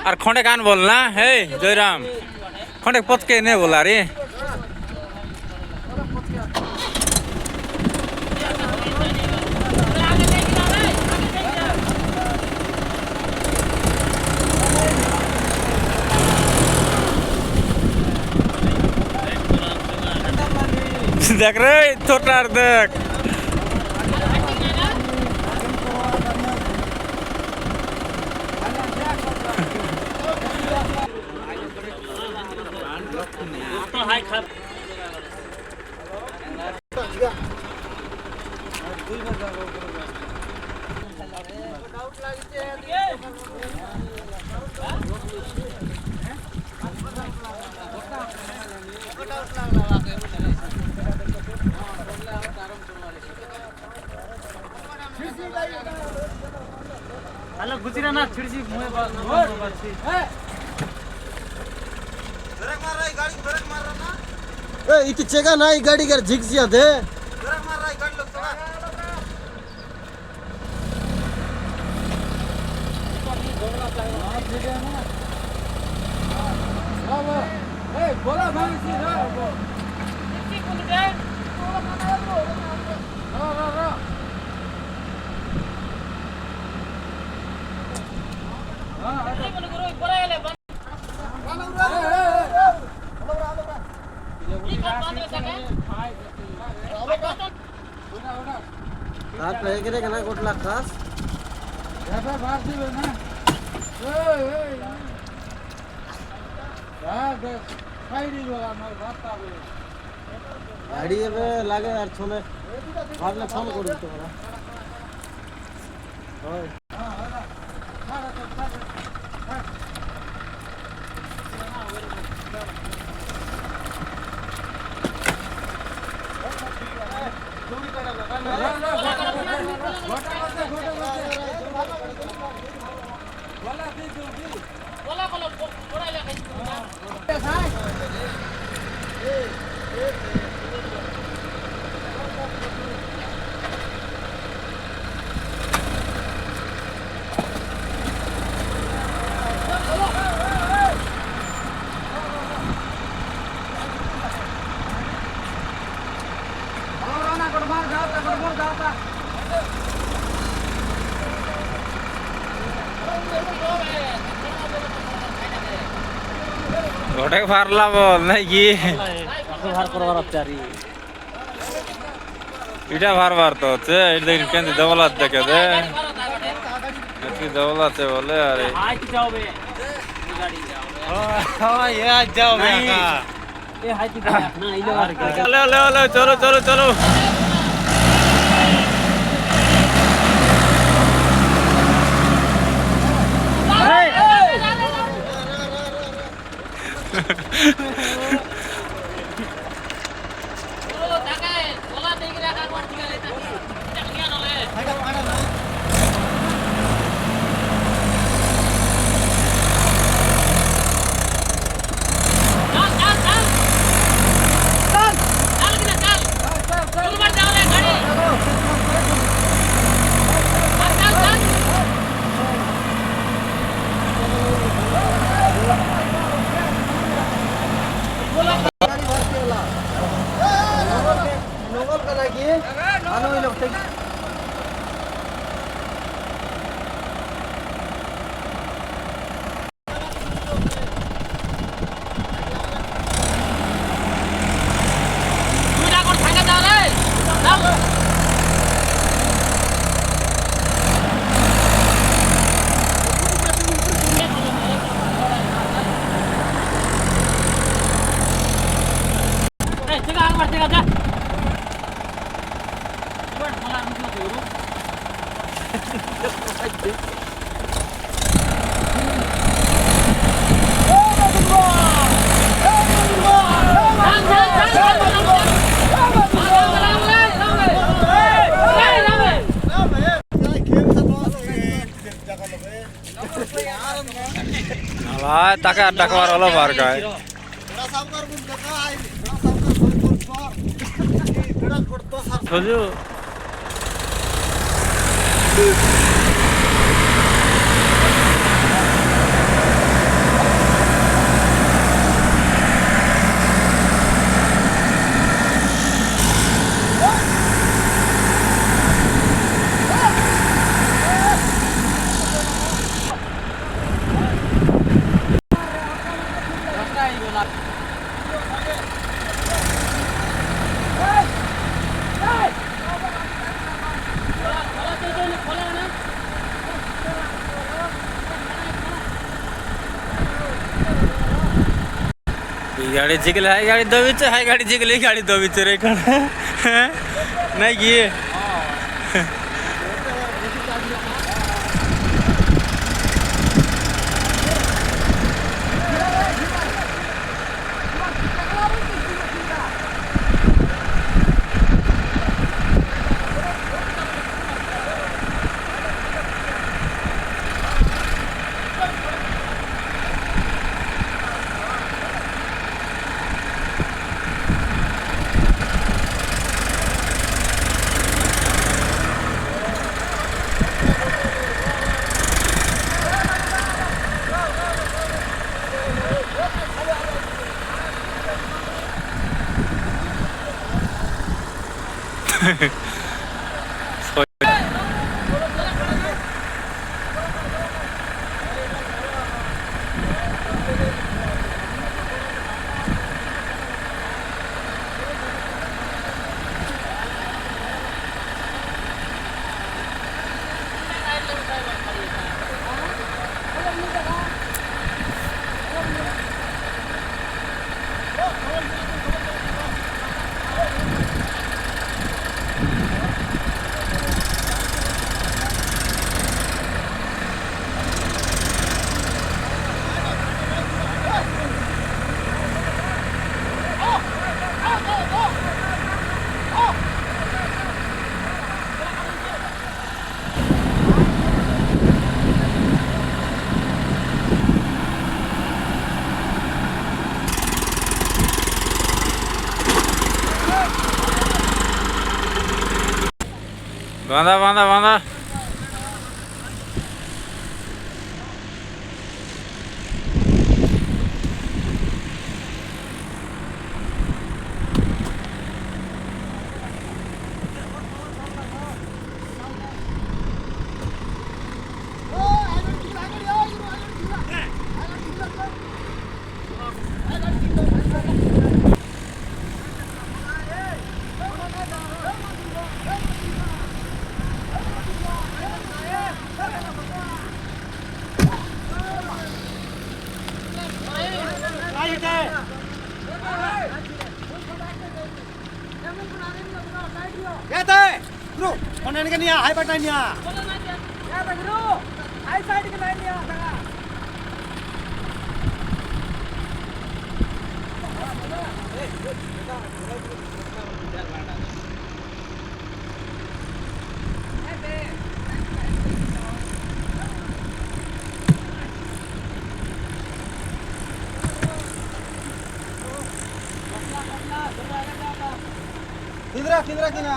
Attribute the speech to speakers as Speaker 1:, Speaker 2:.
Speaker 1: আর খন্ডে গান বল না হে জয়রাম খন্ডে পচকে নে বলা রে দেখ রে ছোটার দেখ
Speaker 2: हेलो गुजरा ना छिड़सी मुए बाछी
Speaker 3: ब्रेक मार रहा है गाड़ी ब्रेक मार रहा ना
Speaker 4: ए इथे चेगा नाही गाडी कर झिकसिया दे
Speaker 3: ब्रेक मार रहा है गाड़ी लोग थोड़ा
Speaker 2: ए बोला भाई सी रो किसी को दे रो
Speaker 4: हात वगैरे कना कुठला खास
Speaker 2: याचा बार दिवे ना ए ए फाइडी वाला मार बात आवे
Speaker 4: गाडी एबे लागे यार छोने भागले फोन कर दे तोरा ओय
Speaker 1: ওটাকে ফারলা বল নাকি
Speaker 2: ভার করবার চারি
Speaker 1: এটা ভার তো হচ্ছে এটা কেন দৌলত দেখে দে কি দৌলতে বলে আরে
Speaker 2: আজ যাও বে গাড়ি যাও
Speaker 1: হ্যাঁ ইয়া যাও বে
Speaker 2: এ হাইতি না ইলো আর
Speaker 1: চলো চলো চলো ভাই টাকা টাকা আর হলো বার গায় সজু गाडी जिंकली आहे गाडी दवीच आहे गाडी जिंकली गाडी दवीच रे इकडं नाही की बांधा बांधा बांधा
Speaker 4: किधर किधर किना